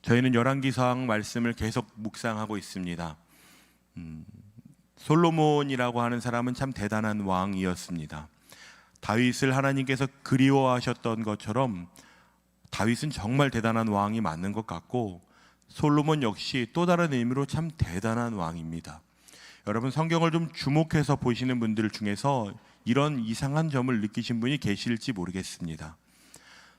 저희는 열왕기상 말씀을 계속 묵상하고 있습니다. 솔로몬이라고 하는 사람은 참 대단한 왕이었습니다. 다윗을 하나님께서 그리워하셨던 것처럼 다윗은 정말 대단한 왕이 맞는 것 같고, 솔로몬 역시 또 다른 의미로 참 대단한 왕입니다. 여러분, 성경을 좀 주목해서 보시는 분들 중에서 이런 이상한 점을 느끼신 분이 계실지 모르겠습니다.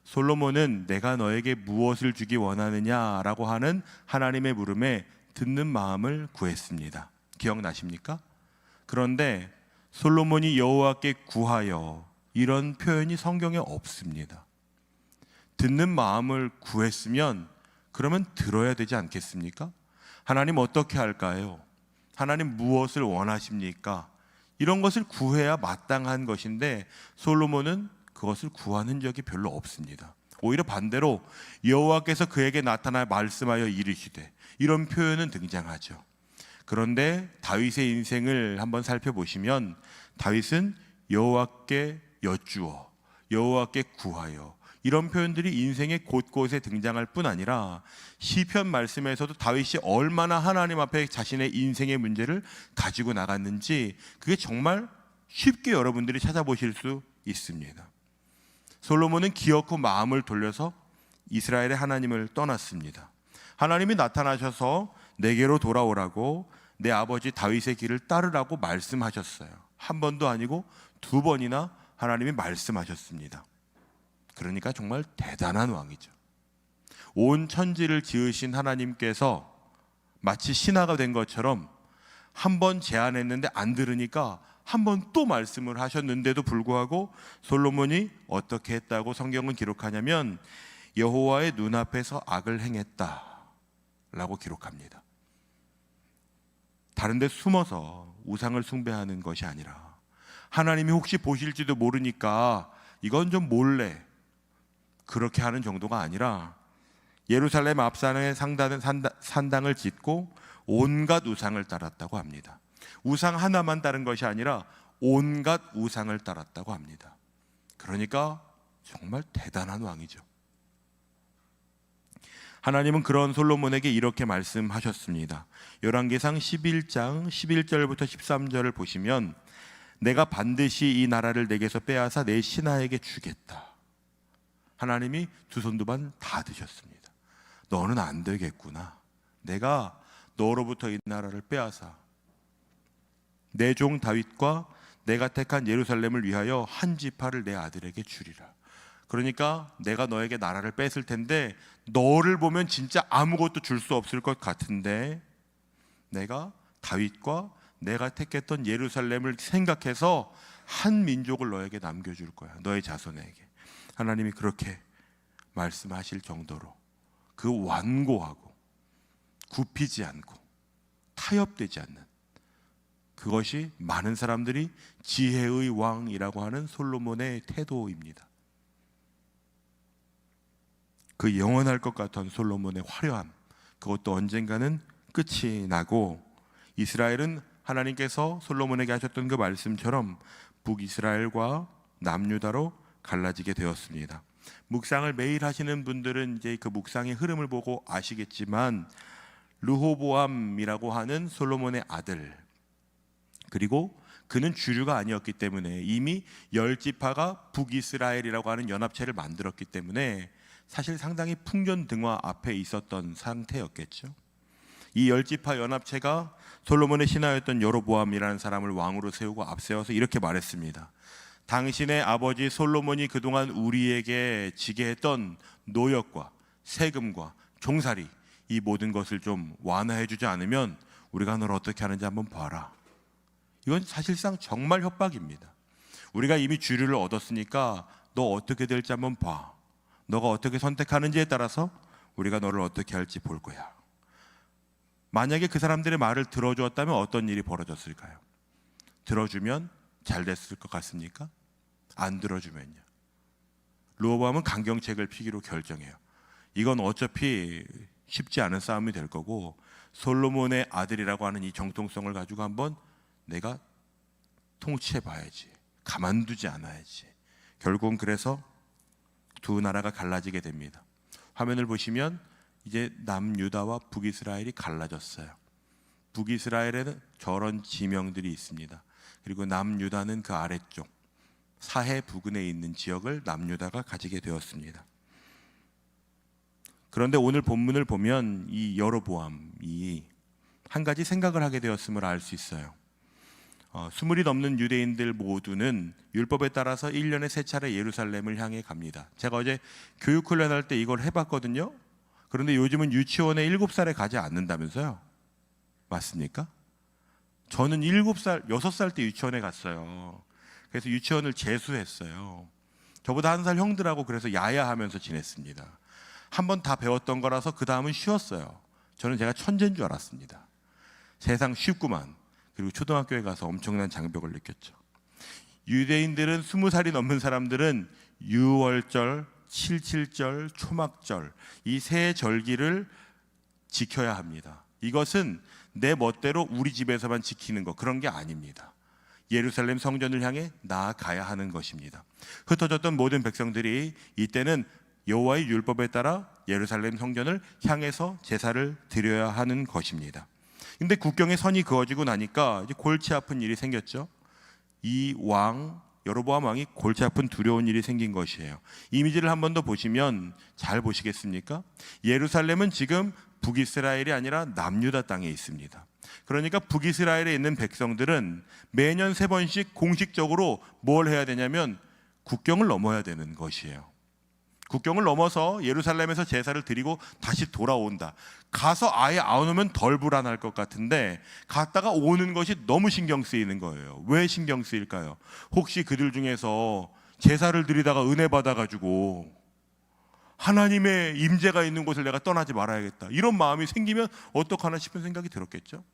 솔로몬은 내가 너에게 무엇을 주기 원하느냐라고 하는 하나님의 물음에 듣는 마음을 구했습니다. 기억나십니까? 그런데 솔로몬이 여호와께 구하여, 이런 표현이 성경에 없습니다. 듣는 마음을 구했으면 그러면 들어야 되지 않겠습니까? 하나님 어떻게 할까요? 하나님 무엇을 원하십니까? 이런 것을 구해야 마땅한 것인데 솔로몬은 그것을 구하는 적이 별로 없습니다. 오히려 반대로 여호와께서 그에게 나타나 말씀하여 이르시되, 이런 표현은 등장하죠. 그런데 다윗의 인생을 한번 살펴보시면 다윗은 여호와께 여쭈어, 여호와께 구하여, 이런 표현들이 인생의 곳곳에 등장할 뿐 아니라 시편 말씀에서도 다윗이 얼마나 하나님 앞에 자신의 인생의 문제를 가지고 나갔는지 그게 정말 쉽게 여러분들이 찾아보실 수 있습니다. 솔로몬은 기어코 마음을 돌려서 이스라엘의 하나님을 떠났습니다. 하나님이 나타나셔서 내게로 돌아오라고, 내 아버지 다윗의 길을 따르라고 말씀하셨어요. 한 번도 아니고 두 번이나 하나님이 말씀하셨습니다. 그러니까 정말 대단한 왕이죠. 온 천지를 지으신 하나님께서 마치 신하가 된 것처럼 한 번 제안했는데 안 들으니까 한 번 또 말씀을 하셨는데도 불구하고 솔로몬이 어떻게 했다고 성경은 기록하냐면 여호와의 눈앞에서 악을 행했다라고 기록합니다. 다른 데 숨어서 우상을 숭배하는 것이 아니라 하나님이 혹시 보실지도 모르니까 이건 좀 몰래 그렇게 하는 정도가 아니라 예루살렘 앞산에 산당을 짓고 온갖 우상을 따랐다고 합니다. 우상 하나만 따른 것이 아니라 온갖 우상을 따랐다고 합니다. 그러니까 정말 대단한 왕이죠. 하나님은 그런 솔로몬에게 이렇게 말씀하셨습니다. 열왕기상 11장 11절부터 13절을 보시면 내가 반드시 이 나라를 내게서 빼앗아 내 신하에게 주겠다. 하나님이 두 손 두 발 다 드셨습니다. 너는 안 되겠구나. 내가 너로부터 이 나라를 빼앗아 내 종 다윗과 내가 택한 예루살렘을 위하여 한 지파를 내 아들에게 주리라. 그러니까 내가 너에게 나라를 뺏을 텐데 너를 보면 진짜 아무것도 줄 수 없을 것 같은데 내가 다윗과 내가 택했던 예루살렘을 생각해서 한 민족을 너에게 남겨줄 거야. 너의 자손에게. 하나님이 그렇게 말씀하실 정도로 그 완고하고 굽히지 않고 타협되지 않는, 그것이 많은 사람들이 지혜의 왕이라고 하는 솔로몬의 태도입니다. 그 영원할 것 같은 솔로몬의 화려함, 그것도 언젠가는 끝이 나고 이스라엘은 하나님께서 솔로몬에게 하셨던 그 말씀처럼 북이스라엘과 남유다로 갈라지게 되었습니다. 묵상을 매일 하시는 분들은 이제 그 묵상의 흐름을 보고 아시겠지만 르호보암이라고 하는 솔로몬의 아들, 그리고 그는 주류가 아니었기 때문에 이미 10지파가 북이스라엘이라고 하는 연합체를 만들었기 때문에 사실 상당히 풍전등화 앞에 있었던 상태였겠죠. 이 10지파 연합체가 솔로몬의 신하였던 여로보암이라는 사람을 왕으로 세우고 앞세워서 이렇게 말했습니다. 당신의 아버지 솔로몬이 그동안 우리에게 지게 했던 노역과 세금과 종살이, 이 모든 것을 좀 완화해 주지 않으면 우리가 널 어떻게 하는지 한번 봐라. 이건 사실상 정말 협박입니다. 우리가 이미 주류를 얻었으니까 너 어떻게 될지 한번 봐. 너가 어떻게 선택하는지에 따라서 우리가 너를 어떻게 할지 볼 거야. 만약에 그 사람들의 말을 들어주었다면 어떤 일이 벌어졌을까요? 들어주면 잘 됐을 것 같습니까? 안 들어주면요. 르호보암은 강경책을 피기로 결정해요. 이건 어차피 쉽지 않은 싸움이 될 거고 솔로몬의 아들이라고 하는 이 정통성을 가지고 한번 내가 통치해봐야지, 가만두지 않아야지. 결국은 그래서 두 나라가 갈라지게 됩니다. 화면을 보시면 이제 남유다와 북이스라엘이 갈라졌어요. 북이스라엘에는 저런 지명들이 있습니다. 그리고 남유다는 그 아래쪽 사해 부근에 있는 지역을 남유다가 가지게 되었습니다. 그런데 오늘 본문을 보면 이 여로보암이 한 가지 생각을 하게 되었음을 알 수 있어요. 20이 넘는 유대인들 모두는 율법에 따라서 1년에 3차례 예루살렘을 향해 갑니다. 제가 어제 교육 훈련할 때 이걸 해봤거든요. 그런데 요즘은 유치원에 7살에 가지 않는다면서요? 맞습니까? 저는 7살, 6살 때 유치원에 갔어요. 그래서 유치원을 재수했어요. 저보다 1살 형들하고 그래서 야야하면서 지냈습니다. 한 번 다 배웠던 거라서 그 다음은 쉬웠어요. 저는 제가 천재인 줄 알았습니다. 세상 쉽구만. 그리고 초등학교에 가서 엄청난 장벽을 느꼈죠. 유대인들은 20살이 넘는 사람들은 유월절, 칠칠절, 초막절 이 세 절기를 지켜야 합니다. 이것은 내 멋대로 우리 집에서만 지키는 것, 그런 게 아닙니다. 예루살렘 성전을 향해 나아가야 하는 것입니다. 흩어졌던 모든 백성들이 이때는 여호와의 율법에 따라 예루살렘 성전을 향해서 제사를 드려야 하는 것입니다. 근데 국경에 선이 그어지고 나니까 이제 골치 아픈 일이 생겼죠. 이 왕 여로보암 왕이 골치 아픈 두려운 일이 생긴 것이에요. 이미지를 한 번 더 보시면 잘 보시겠습니까? 예루살렘은 지금 북이스라엘이 아니라 남유다 땅에 있습니다. 그러니까 북이스라엘에 있는 백성들은 매년 3번씩 공식적으로 뭘 해야 되냐면 국경을 넘어야 되는 것이에요. 국경을 넘어서 예루살렘에서 제사를 드리고 다시 돌아온다. 가서 아예 안 오면 덜 불안할 것 같은데 갔다가 오는 것이 너무 신경 쓰이는 거예요. 왜 신경 쓰일까요? 혹시 그들 중에서 제사를 드리다가 은혜 받아가지고 하나님의 임재가 있는 곳을 내가 떠나지 말아야겠다, 이런 마음이 생기면 어떡하나 싶은 생각이 들었겠죠.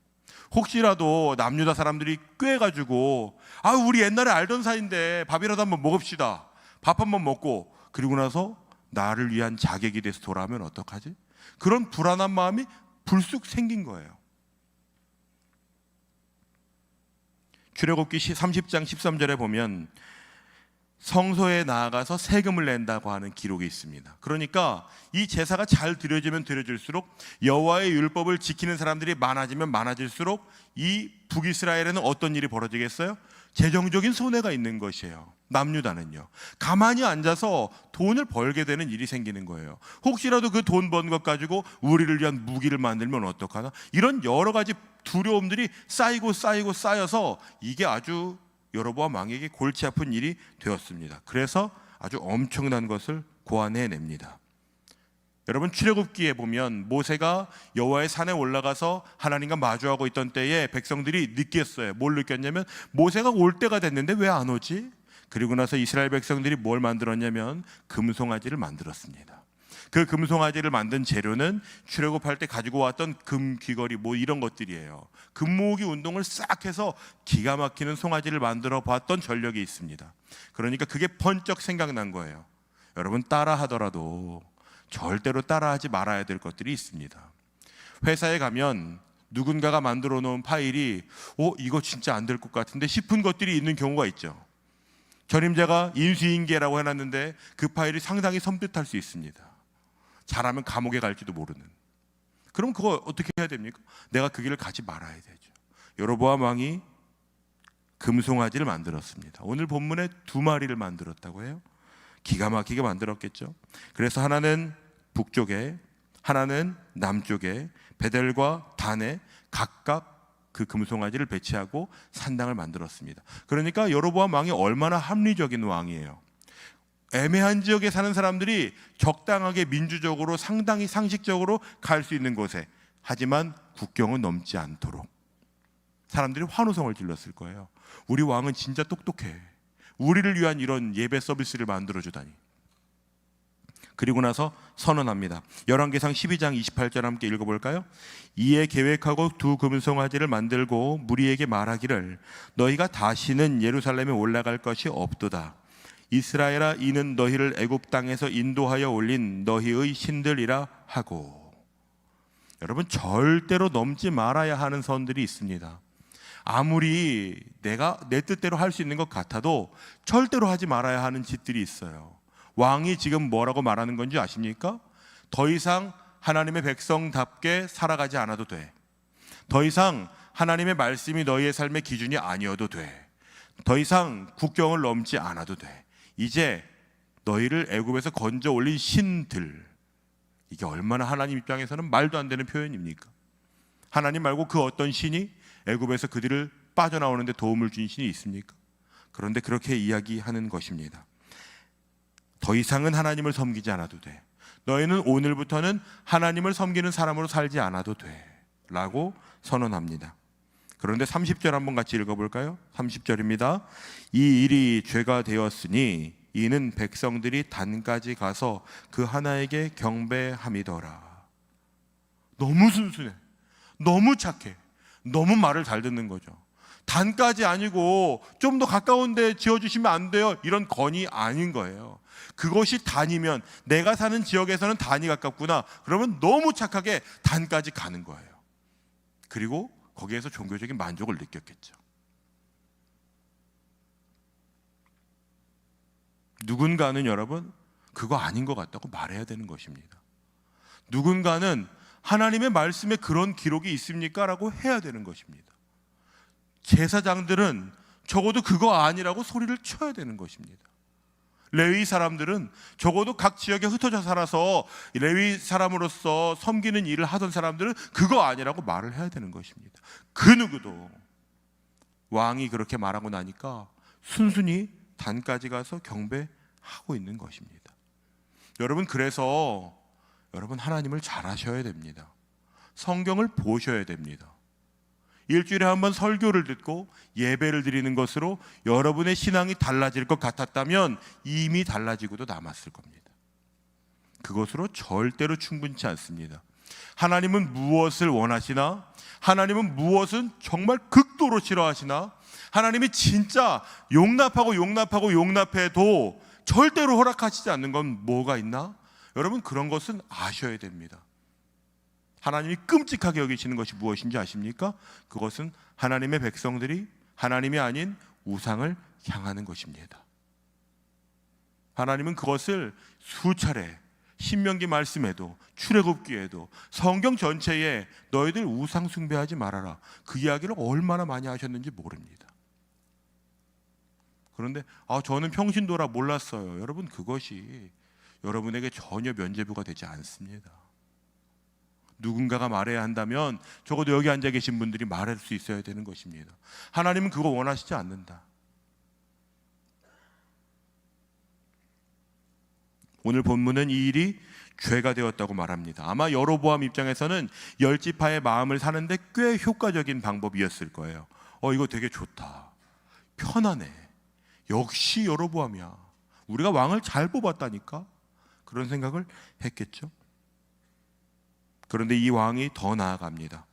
혹시라도 남유다 사람들이 꾀가지고 우리 옛날에 알던 사이인데 밥이라도 한번 먹읍시다, 밥 한번 먹고 그리고 나서 나를 위한 자객이 돼서 돌아오면 어떡하지? 그런 불안한 마음이 불쑥 생긴 거예요. 출애굽기 30장 13절에 보면 성소에 나아가서 세금을 낸다고 하는 기록이 있습니다. 그러니까 이 제사가 잘 드려지면 드려질수록 여호와의 율법을 지키는 사람들이 많아지면 많아질수록 이 북이스라엘에는 어떤 일이 벌어지겠어요? 재정적인 손해가 있는 것이에요. 남유다는요, 가만히 앉아서 돈을 벌게 되는 일이 생기는 거예요. 혹시라도 그 돈 번 것 가지고 우리를 위한 무기를 만들면 어떡하나, 이런 여러 가지 두려움들이 쌓여서 이게 아주 여로보암 왕에게 골치 아픈 일이 되었습니다. 그래서 아주 엄청난 것을 고안해냅니다. 여러분, 출애굽기에 보면 모세가 여호와의 산에 올라가서 하나님과 마주하고 있던 때에 백성들이 느꼈어요. 뭘 느꼈냐면 모세가 올 때가 됐는데 왜 안 오지? 그리고 나서 이스라엘 백성들이 뭘 만들었냐면 금송아지를 만들었습니다. 그 금송아지를 만든 재료는 출애굽할 때 가지고 왔던 금 귀걸이 이런 것들이에요. 금모으기 운동을 싹 해서 기가 막히는 송아지를 만들어 봤던 전력이 있습니다. 그러니까 그게 번쩍 생각난 거예요. 여러분, 따라 하더라도 절대로 따라하지 말아야 될 것들이 있습니다. 회사에 가면 누군가가 만들어 놓은 파일이 이거 진짜 안 될 것 같은데 싶은 것들이 있는 경우가 있죠. 전임자가 인수인계라고 해놨는데 그 파일이 상당히 섬뜩할 수 있습니다. 잘하면 감옥에 갈지도 모르는. 그럼 그거 어떻게 해야 됩니까? 내가 그 길을 가지 말아야 되죠. 여로보암 왕이 금송아지를 만들었습니다. 오늘 본문에 2마리를 만들었다고 해요. 기가 막히게 만들었겠죠. 그래서 하나는 북쪽에, 하나는 남쪽에 베델과 단에 각각 그 금송아지를 배치하고 산당을 만들었습니다. 그러니까 여로보암 왕이 얼마나 합리적인 왕이에요. 애매한 지역에 사는 사람들이 적당하게 민주적으로 상당히 상식적으로 갈 수 있는 곳에, 하지만 국경은 넘지 않도록 사람들이 환호성을 질렀을 거예요. 우리 왕은 진짜 똑똑해. 우리를 위한 이런 예배 서비스를 만들어주다니. 그리고 나서 선언합니다. 열왕기상 12장 28절 함께 읽어볼까요? 이에 계획하고 2 금송아지를 만들고 무리에게 말하기를 너희가 다시는 예루살렘에 올라갈 것이 없도다. 이스라엘아, 이는 너희를 애굽 땅에서 인도하여 올린 너희의 신들이라 하고. 여러분, 절대로 넘지 말아야 하는 선들이 있습니다. 아무리 내가 내 뜻대로 할 수 있는 것 같아도 절대로 하지 말아야 하는 짓들이 있어요. 왕이 지금 뭐라고 말하는 건지 아십니까? 더 이상 하나님의 백성답게 살아가지 않아도 돼. 더 이상 하나님의 말씀이 너희의 삶의 기준이 아니어도 돼. 더 이상 국경을 넘지 않아도 돼. 이제 너희를 애굽에서 건져 올린 신들, 이게 얼마나 하나님 입장에서는 말도 안 되는 표현입니까? 하나님 말고 그 어떤 신이 애굽에서 그들을 빠져나오는 데 도움을 준 신이 있습니까? 그런데 그렇게 이야기하는 것입니다. 더 이상은 하나님을 섬기지 않아도 돼. 너희는 오늘부터는 하나님을 섬기는 사람으로 살지 않아도 돼 라고 선언합니다. 그런데 30절 한번 같이 읽어볼까요? 30절입니다. 이 일이 죄가 되었으니 이는 백성들이 단까지 가서 그 하나에게 경배함이더라. 너무 순수해, 너무 착해, 너무 말을 잘 듣는 거죠. 단까지 아니고 좀 더 가까운 데 지어주시면 안 돼요, 이런 건이 아닌 거예요. 그것이 단이면 내가 사는 지역에서는 단이 가깝구나, 그러면 너무 착하게 단까지 가는 거예요. 그리고 거기에서 종교적인 만족을 느꼈겠죠. 누군가는 여러분 그거 아닌 것 같다고 말해야 되는 것입니다. 누군가는 하나님의 말씀에 그런 기록이 있습니까? 라고 해야 되는 것입니다. 제사장들은 적어도 그거 아니라고 소리를 쳐야 되는 것입니다. 레위 사람들은 적어도 각 지역에 흩어져 살아서 레위 사람으로서 섬기는 일을 하던 사람들은 그거 아니라고 말을 해야 되는 것입니다. 그 누구도 왕이 그렇게 말하고 나니까 순순히 단까지 가서 경배하고 있는 것입니다. 여러분, 그래서 여러분 하나님을 잘 아셔야 됩니다. 성경을 보셔야 됩니다. 일주일에 한 번 설교를 듣고 예배를 드리는 것으로 여러분의 신앙이 달라질 것 같았다면 이미 달라지고도 남았을 겁니다. 그것으로 절대로 충분치 않습니다. 하나님은 무엇을 원하시나? 하나님은 무엇은 정말 극도로 싫어하시나? 하나님이 진짜 용납해도 절대로 허락하시지 않는 건 뭐가 있나? 여러분, 그런 것은 아셔야 됩니다. 하나님이 끔찍하게 여기시는 것이 무엇인지 아십니까? 그것은 하나님의 백성들이 하나님이 아닌 우상을 향하는 것입니다. 하나님은 그것을 수차례 신명기 말씀에도 출애굽기에도 성경 전체에 너희들 우상 숭배하지 말아라, 그 이야기를 얼마나 많이 하셨는지 모릅니다. 그런데 저는 평신도라 몰랐어요. 여러분, 그것이 여러분에게 전혀 면죄부가 되지 않습니다. 누군가가 말해야 한다면 적어도 여기 앉아 계신 분들이 말할 수 있어야 되는 것입니다. 하나님은 그거 원하시지 않는다. 오늘 본문은 이 일이 죄가 되었다고 말합니다. 아마 여로보암 입장에서는 열지파의 마음을 사는데 꽤 효과적인 방법이었을 거예요. 이거 되게 좋다, 편하네, 역시 여로보암이야, 우리가 왕을 잘 뽑았다니까, 그런 생각을 했겠죠. 그런데 이 왕이 더 나아갑니다.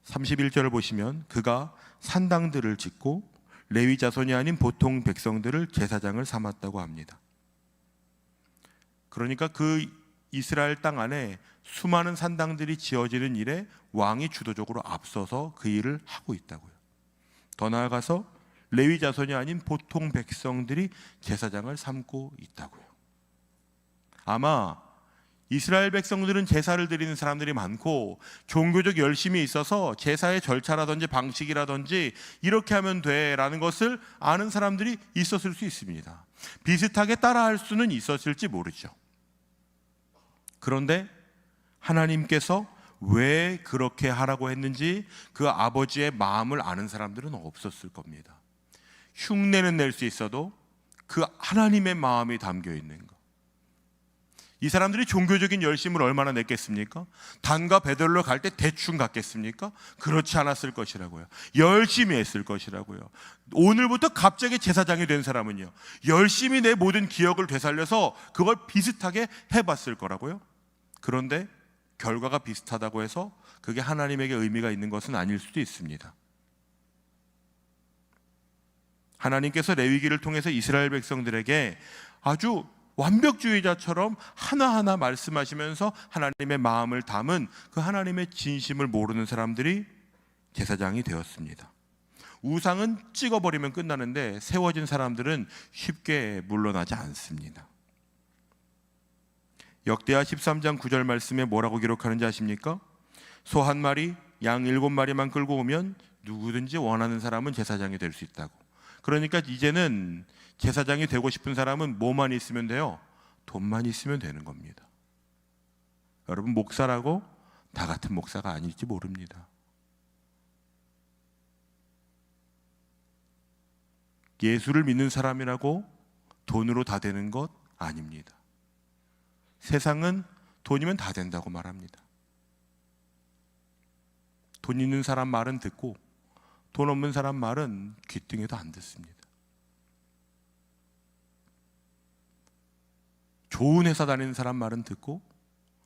31절을 보시면 그가 산당들을 짓고 레위 자손이 아닌 보통 백성들을 제사장을 삼았다고 합니다. 그러니까 그 이스라엘 땅 안에 수많은 산당들이 지어지는 일에 왕이 주도적으로 앞서서 그 일을 하고 있다고요. 더 나아가서 레위 자손이 아닌 보통 백성들이 제사장을 삼고 있다고요. 아마 이스라엘 백성들은 제사를 드리는 사람들이 많고 종교적 열심이 있어서 제사의 절차라든지 방식이라든지 이렇게 하면 돼라는 것을 아는 사람들이 있었을 수 있습니다. 비슷하게 따라할 수는 있었을지 모르죠. 그런데 하나님께서 왜 그렇게 하라고 했는지 그 아버지의 마음을 아는 사람들은 없었을 겁니다. 흉내는 낼 수 있어도 그 하나님의 마음이 담겨 있는 것. 이 사람들이 종교적인 열심을 얼마나 냈겠습니까? 단과 베들로 갈 때 대충 갔겠습니까? 그렇지 않았을 것이라고요. 열심히 했을 것이라고요. 오늘부터 갑자기 제사장이 된 사람은요, 열심히 내 모든 기억을 되살려서 그걸 비슷하게 해봤을 거라고요. 그런데 결과가 비슷하다고 해서 그게 하나님에게 의미가 있는 것은 아닐 수도 있습니다. 하나님께서 레위기를 통해서 이스라엘 백성들에게 아주 완벽주의자처럼 하나하나 말씀하시면서 하나님의 마음을 담은 그 하나님의 진심을 모르는 사람들이 제사장이 되었습니다. 우상은 찍어버리면 끝나는데 세워진 사람들은 쉽게 물러나지 않습니다. 역대하 13장 9절 말씀에 뭐라고 기록하는지 아십니까? 소 한 마리, 양 7마리만 끌고 오면 누구든지 원하는 사람은 제사장이 될 수 있다고. 그러니까 이제는 제사장이 되고 싶은 사람은 뭐만 있으면 돼요? 돈만 있으면 되는 겁니다. 여러분, 목사라고 다 같은 목사가 아닐지 모릅니다. 예수를 믿는 사람이라고 돈으로 다 되는 것 아닙니다. 세상은 돈이면 다 된다고 말합니다. 돈 있는 사람 말은 듣고 돈 없는 사람 말은 귀등에도 안 듣습니다. 좋은 회사 다니는 사람 말은 듣고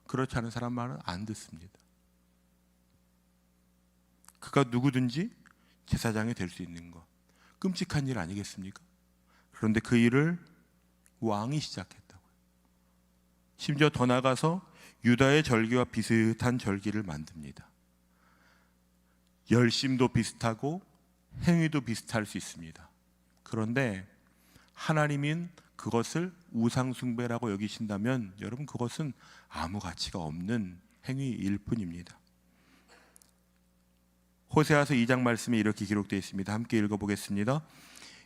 그렇지 않은 사람 말은 안 듣습니다. 그가 누구든지 제사장이 될 수 있는 것, 끔찍한 일 아니겠습니까? 그런데 그 일을 왕이 시작했다고요. 심지어 더 나가서 유다의 절기와 비슷한 절기를 만듭니다. 열심도 비슷하고 행위도 비슷할 수 있습니다. 그런데 하나님인 그것을 우상숭배라고 여기신다면 여러분, 그것은 아무 가치가 없는 행위일 뿐입니다. 호세아서 2장 말씀에 이렇게 기록되어 있습니다. 함께 읽어보겠습니다.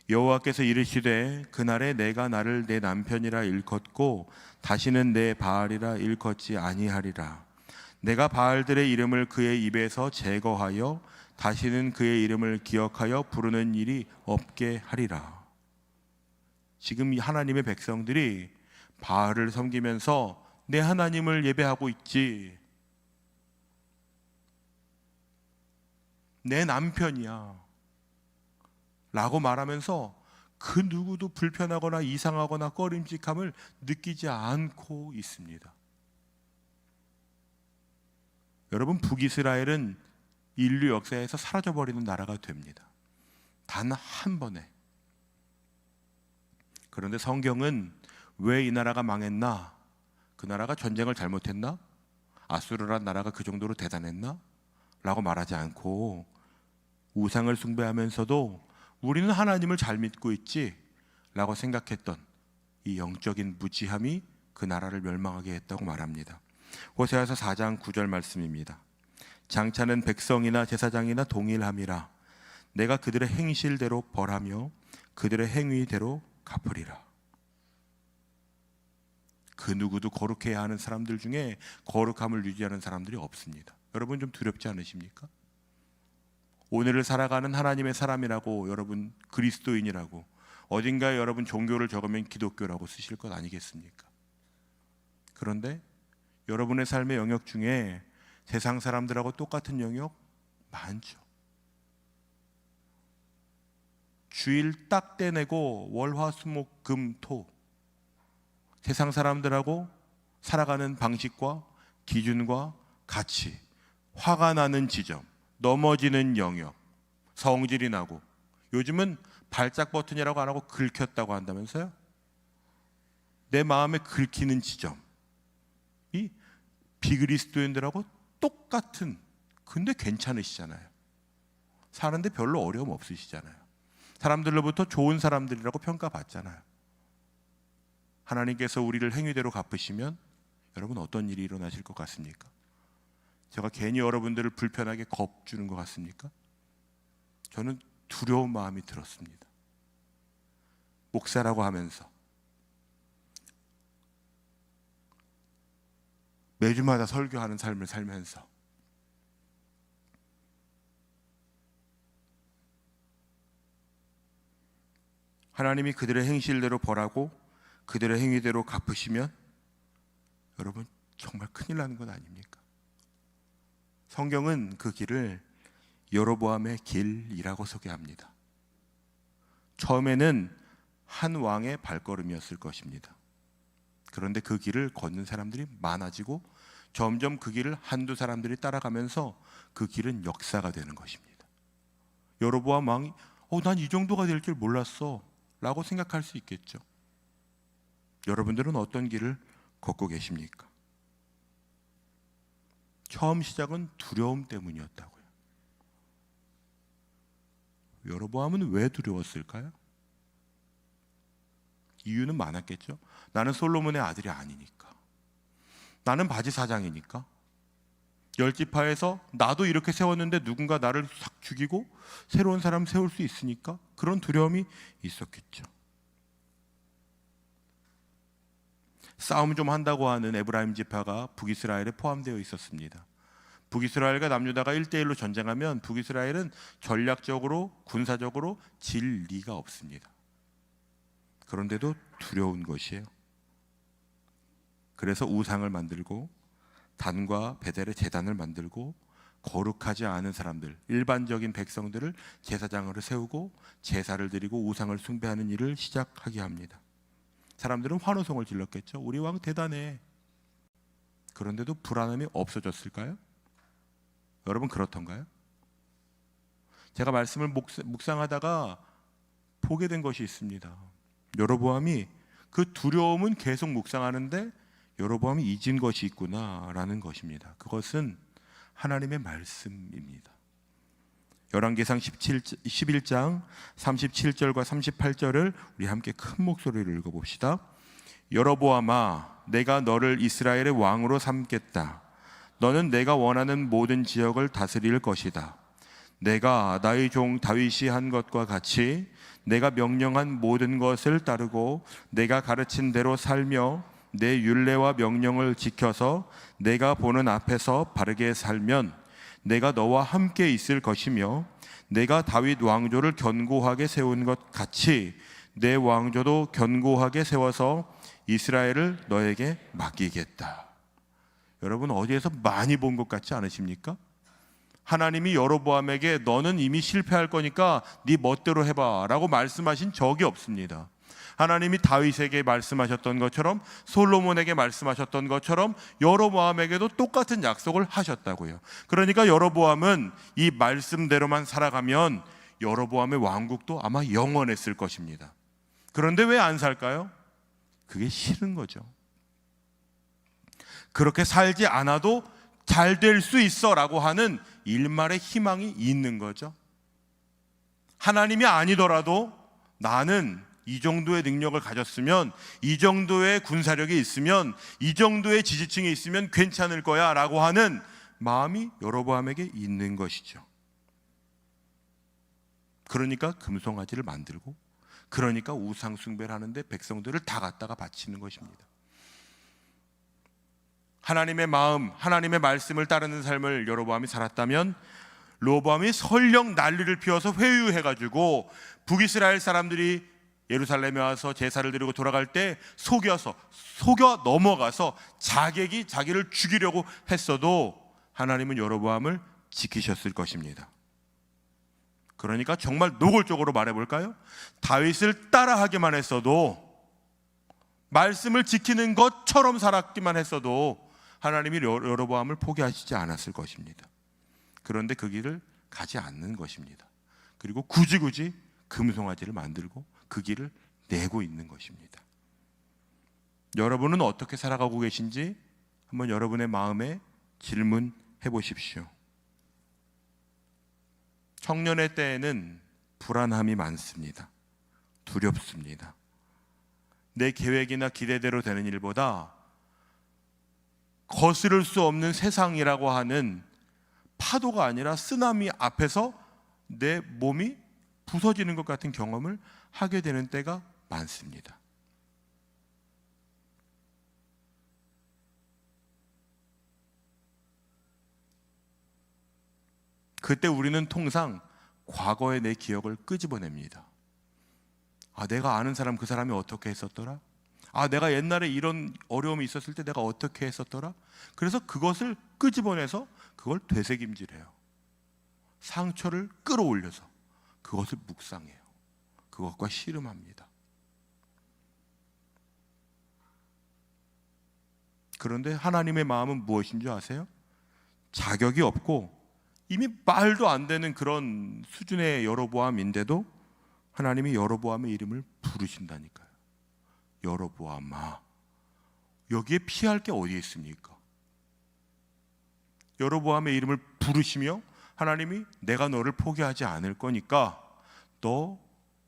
여호와께서 이르시되 그날에 내가 나를 내 남편이라 일컫고 다시는 내 바알이라 일컫지 아니하리라. 내가 바알들의 이름을 그의 입에서 제거하여 다시는 그의 이름을 기억하여 부르는 일이 없게 하리라. 지금 이 하나님의 백성들이 바알을 섬기면서 내 하나님을 예배하고 있지, 내 남편이야 라고 말하면서 그 누구도 불편하거나 이상하거나 꺼림직함을 느끼지 않고 있습니다. 여러분, 북이스라엘은 인류 역사에서 사라져버리는 나라가 됩니다. 단 한 번에. 그런데 성경은 왜 이 나라가 망했나? 그 나라가 전쟁을 잘못했나? 아수르란 나라가 그 정도로 대단했나? 라고 말하지 않고 우상을 숭배하면서도 우리는 하나님을 잘 믿고 있지 라고 생각했던 이 영적인 무지함이 그 나라를 멸망하게 했다고 말합니다. 호세아서 4장 9절 말씀입니다. 장차는 백성이나 제사장이나 동일함이라. 내가 그들의 행실대로 벌하며 그들의 행위대로 갚으리라. 그 누구도 거룩해야 하는 사람들 중에 거룩함을 유지하는 사람들이 없습니다. 여러분, 좀 두렵지 않으십니까? 오늘을 살아가는 하나님의 사람이라고, 여러분 그리스도인이라고 어딘가에 여러분 종교를 적으면 기독교라고 쓰실 것 아니겠습니까? 그런데 여러분의 삶의 영역 중에 세상 사람들하고 똑같은 영역 많죠. 주일 딱 떼내고 월화수목금토 세상 사람들하고 살아가는 방식과 기준과 가치, 화가 나는 지점, 넘어지는 영역, 성질이 나고, 요즘은 발작 버튼이라고 안 하고 긁혔다고 한다면서요? 내 마음에 긁히는 지점, 이 비그리스도인들하고 똑같은, 근데 괜찮으시잖아요. 사는데 별로 어려움 없으시잖아요. 사람들로부터 좋은 사람들이라고 평가받잖아요. 하나님께서 우리를 행위대로 갚으시면 여러분 어떤 일이 일어나실 것 같습니까? 제가 괜히 여러분들을 불편하게 겁주는 것 같습니까? 저는 두려운 마음이 들었습니다. 목사라고 하면서 매주마다 설교하는 삶을 살면서 하나님이 그들의 행실대로 벌하고 그들의 행위대로 갚으시면 여러분 정말 큰일 나는 건 아닙니까? 성경은 그 길을 여로보암의 길이라고 소개합니다. 처음에는 한 왕의 발걸음이었을 것입니다. 그런데 그 길을 걷는 사람들이 많아지고 점점 그 길을 한두 사람들이 따라가면서 그 길은 역사가 되는 것입니다. 여로보암 왕이 난 이 정도가 될 줄 몰랐어 라고 생각할 수 있겠죠. 여러분들은 어떤 길을 걷고 계십니까? 처음 시작은 두려움 때문이었다고요. 여로보암은 왜 두려웠을까요? 이유는 많았겠죠. 나는 솔로몬의 아들이 아니니까. 나는 바지 사장이니까. 열지파에서 나도 이렇게 세웠는데 누군가 나를 싹 죽이고 새로운 사람 세울 수 있으니까 그런 두려움이 있었겠죠. 싸움 좀 한다고 하는 에브라임 지파가 북이스라엘에 포함되어 있었습니다. 북이스라엘과 남유다가 1대1로 전쟁하면 북이스라엘은 전략적으로 군사적으로 질 리가 없습니다. 그런데도 두려운 것이에요. 그래서 우상을 만들고 단과 베델의 제단을 만들고 거룩하지 않은 사람들, 일반적인 백성들을 제사장으로 세우고 제사를 드리고 우상을 숭배하는 일을 시작하게 합니다. 사람들은 환호성을 질렀겠죠. 우리 왕 대단해. 그런데도 불안함이 없어졌을까요? 여러분 그렇던가요? 제가 말씀을 묵상하다가 보게 된 것이 있습니다. 여로보암이 그 두려움은 계속 묵상하는데 여로보암이 잊은 것이 있구나라는 것입니다. 그것은 하나님의 말씀입니다. 열왕기상 11장 37절과 38절을 우리 함께 큰 목소리로 읽어봅시다. 여로보암아, 내가 너를 이스라엘의 왕으로 삼겠다. 너는 내가 원하는 모든 지역을 다스릴 것이다. 내가 나의 종 다윗이 한 것과 같이 내가 명령한 모든 것을 따르고 내가 가르친 대로 살며 내 율례와 명령을 지켜서 내가 보는 앞에서 바르게 살면 내가 너와 함께 있을 것이며 내가 다윗 왕조를 견고하게 세운 것 같이 내 왕조도 견고하게 세워서 이스라엘을 너에게 맡기겠다. 여러분 어디에서 많이 본 것 같지 않으십니까? 하나님이 여로보암에게 너는 이미 실패할 거니까 네 멋대로 해봐 라고 말씀하신 적이 없습니다. 하나님이 다윗에게 말씀하셨던 것처럼 솔로몬에게 말씀하셨던 것처럼 여로보암에게도 똑같은 약속을 하셨다고요. 그러니까 여로보암은 이 말씀대로만 살아가면 여로보암의 왕국도 아마 영원했을 것입니다. 그런데 왜 안 살까요? 그게 싫은 거죠. 그렇게 살지 않아도 잘 될 수 있어 라고 하는 일말의 희망이 있는 거죠. 하나님이 아니더라도 나는 이 정도의 능력을 가졌으면, 이 정도의 군사력이 있으면, 이 정도의 지지층이 있으면 괜찮을 거야 라고 하는 마음이 여로보암에게 있는 것이죠. 그러니까 금송아지를 만들고, 그러니까 우상 숭배를 하는데 백성들을 다 갖다가 바치는 것입니다. 하나님의 마음, 하나님의 말씀을 따르는 삶을 여로보암이 살았다면 로보암이 설령 난리를 피워서 회유해가지고 북이스라엘 사람들이 예루살렘에 와서 제사를 드리고 돌아갈 때 속여 넘어가서 자기를 죽이려고 했어도 하나님은 여로보암을 지키셨을 것입니다. 그러니까 정말 노골적으로 말해볼까요? 다윗을 따라하기만 했어도, 말씀을 지키는 것처럼 살았기만 했어도 하나님이 여로보암을 포기하시지 않았을 것입니다. 그런데 그 길을 가지 않는 것입니다. 그리고 굳이 금송아지를 만들고 그 길을 내고 있는 것입니다. 여러분은 어떻게 살아가고 계신지 한번 여러분의 마음에 질문해 보십시오. 청년의 때에는 불안함이 많습니다. 두렵습니다. 내 계획이나 기대대로 되는 일보다 거스를 수 없는 세상이라고 하는 파도가 아니라 쓰나미 앞에서 내 몸이 부서지는 것 같은 경험을 하게 되는 때가 많습니다. 그때 우리는 통상 과거의 내 기억을 끄집어냅니다. 내가 아는 사람, 그 사람이 어떻게 했었더라? 내가 옛날에 이런 어려움이 있었을 때 내가 어떻게 했었더라? 그래서 그것을 끄집어내서 그걸 되새김질해요. 상처를 끌어올려서 그것을 묵상해요. 그것과 씨름합니다. 그런데 하나님의 마음은 무엇인 줄 아세요? 자격이 없고 이미 말도 안 되는 그런 수준의 여로보암인데도 하나님이 여로보암의 이름을 부르신다니까요. 여로보암아, 여기에 피할 게 어디 있습니까? 여로보암의 이름을 부르시며 하나님이 내가 너를 포기하지 않을 거니까 너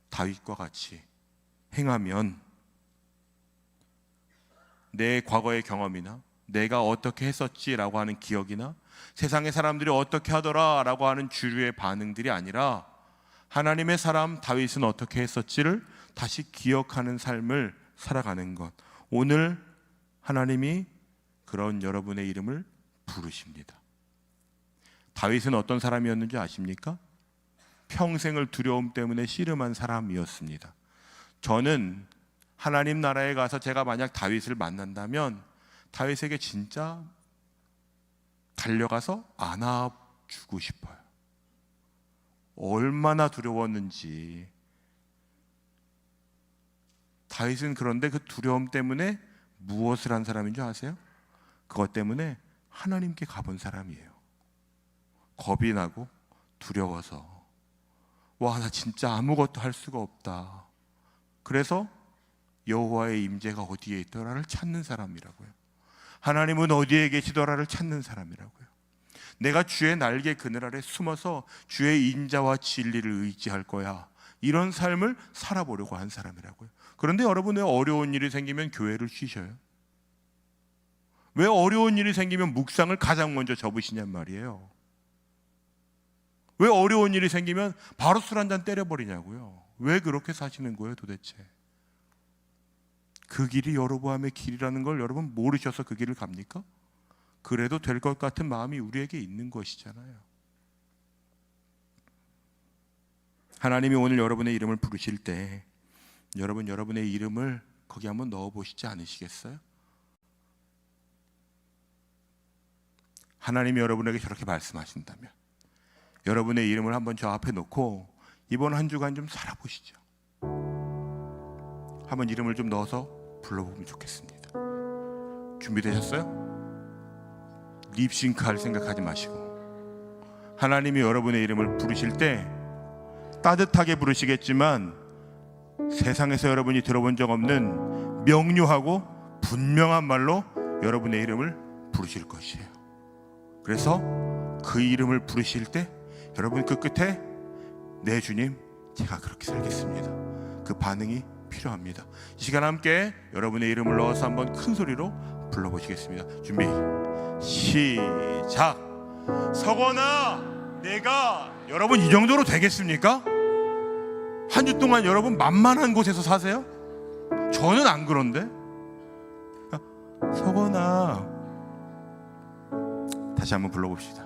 다윗과 같이 행하면 내 과거의 경험이나 내가 어떻게 했었지라고 하는 기억이나 세상의 사람들이 어떻게 하더라라고 하는 주류의 반응들이 아니라 하나님의 사람 다윗은 어떻게 했었지를 다시 기억하는 삶을 살아가는 것. 오늘 하나님이 그런 여러분의 이름을 부르십니다. 다윗은 어떤 사람이었는지 아십니까? 평생을 두려움 때문에 씨름한 사람이었습니다. 저는 하나님 나라에 가서 제가 만약 다윗을 만난다면 다윗에게 진짜 달려가서 안아주고 싶어요. 얼마나 두려웠는지. 다윗은 그런데 그 두려움 때문에 무엇을 한 사람인 줄 아세요? 그것 때문에 하나님께 가본 사람이에요. 겁이 나고 두려워서, 와, 나 진짜 아무것도 할 수가 없다. 그래서 여호와의 임재가 어디에 있더라를 찾는 사람이라고요. 하나님은 어디에 계시더라를 찾는 사람이라고요. 내가 주의 날개 그늘 아래 숨어서 주의 인자와 진리를 의지할 거야. 이런 삶을 살아보려고 한 사람이라고요. 그런데 여러분, 왜 어려운 일이 생기면 교회를 쉬셔요? 왜 어려운 일이 생기면 묵상을 가장 먼저 접으시냔 말이에요. 왜 어려운 일이 생기면 바로 술 한잔 때려버리냐고요. 왜 그렇게 사시는 거예요 도대체? 그 길이 여로보암의 길이라는 걸 여러분 모르셔서 그 길을 갑니까? 그래도 될 것 같은 마음이 우리에게 있는 것이잖아요. 하나님이 오늘 여러분의 이름을 부르실 때 여러분의 이름을 거기 한번 넣어보시지 않으시겠어요? 하나님이 여러분에게 저렇게 말씀하신다면 여러분의 이름을 한번 저 앞에 놓고 이번 한 주간 좀 살아보시죠. 한번 이름을 좀 넣어서 불러보면 좋겠습니다. 준비되셨어요? 립싱크할 생각하지 마시고 하나님이 여러분의 이름을 부르실 때 따뜻하게 부르시겠지만 세상에서 여러분이 들어본 적 없는 명료하고 분명한 말로 여러분의 이름을 부르실 것이에요. 그래서 그 이름을 부르실 때 여러분 그 끝에 네 주님 제가 그렇게 살겠습니다. 그 반응이 필요합니다. 이 시간 함께 여러분의 이름을 넣어서 한번 큰 소리로 불러보시겠습니다. 준비 시작. 서거나 내가. 여러분 이 정도로 되겠습니까? 한 주 동안 여러분 만만한 곳에서 사세요? 저는 안 그런데. 서거나. 다시 한번 불러봅시다.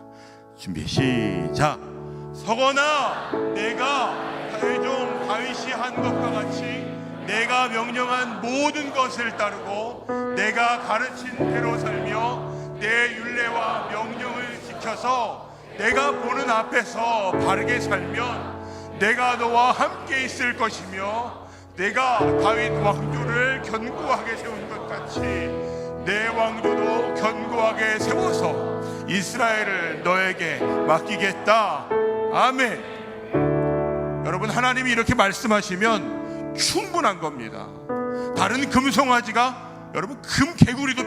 준비 시작. 서거나 내가 대종 다윗이 한 것과 같이 내가 명령한 모든 것을 따르고 내가 가르친 대로 살며 내 율례와 명령을 지켜서 내가 보는 앞에서 바르게 살면 내가 너와 함께 있을 것이며 내가 다윗 왕조를 견고하게 세운 것 같이 내 왕조도 견고하게 세워서 이스라엘을 너에게 맡기겠다. 아멘. 여러분 하나님이 이렇게 말씀하시면 충분한 겁니다. 다른 금송아지가 여러분 금개구리도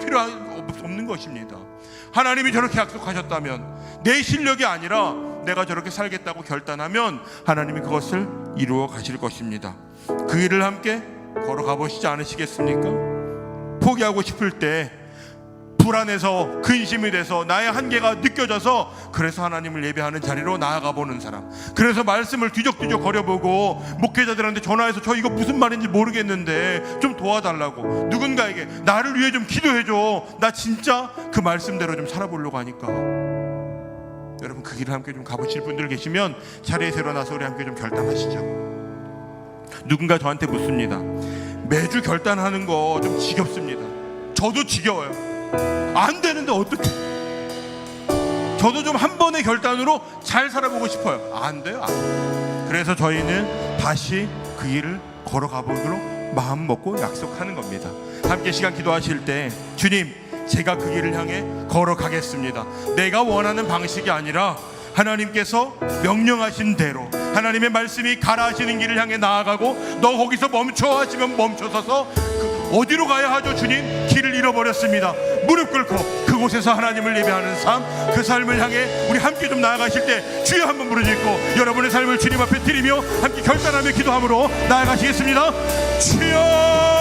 없는 것입니다. 하나님이 저렇게 약속하셨다면 내 실력이 아니라 내가 저렇게 살겠다고 결단하면 하나님이 그것을 이루어 가실 것입니다. 그 일을 함께 걸어가 보시지 않으시겠습니까? 포기하고 싶을 때 불안해서 근심이 돼서 나의 한계가 느껴져서 그래서 하나님을 예배하는 자리로 나아가 보는 사람, 그래서 말씀을 뒤적뒤적 거려보고 목회자들한테 전화해서 저 이거 무슨 말인지 모르겠는데 좀 도와달라고, 누군가에게 나를 위해 좀 기도해줘, 나 진짜 그 말씀대로 좀 살아보려고 하니까. 여러분 그 길을 함께 좀 가보실 분들 계시면 자리에서 일어나서 우리 함께 좀 결단하시죠. 누군가 저한테 묻습니다. 매주 결단하는 거 좀 지겹습니다. 저도 지겨워요. 안 되는데 어떻게? 저도 좀 한 번의 결단으로 잘 살아보고 싶어요. 안 돼요. 안 돼요. 그래서 저희는 다시 그 길을 걸어가 보기로 마음 먹고 약속하는 겁니다. 함께 시간 기도하실 때 주님 제가 그 길을 향해 걸어가겠습니다. 내가 원하는 방식이 아니라 하나님께서 명령하신 대로 하나님의 말씀이 가라 하시는 길을 향해 나아가고, 너 거기서 멈춰 하시면 멈춰서서 어디로 가야 하죠? 주님 길을 잃어버렸습니다. 무릎 꿇고 그곳에서 하나님을 예배하는 삶, 그 삶을 향해 우리 함께 좀 나아가실 때 주여 한번 부르짖고 여러분의 삶을 주님 앞에 드리며 함께 결단하며 기도함으로 나아가시겠습니다. 주여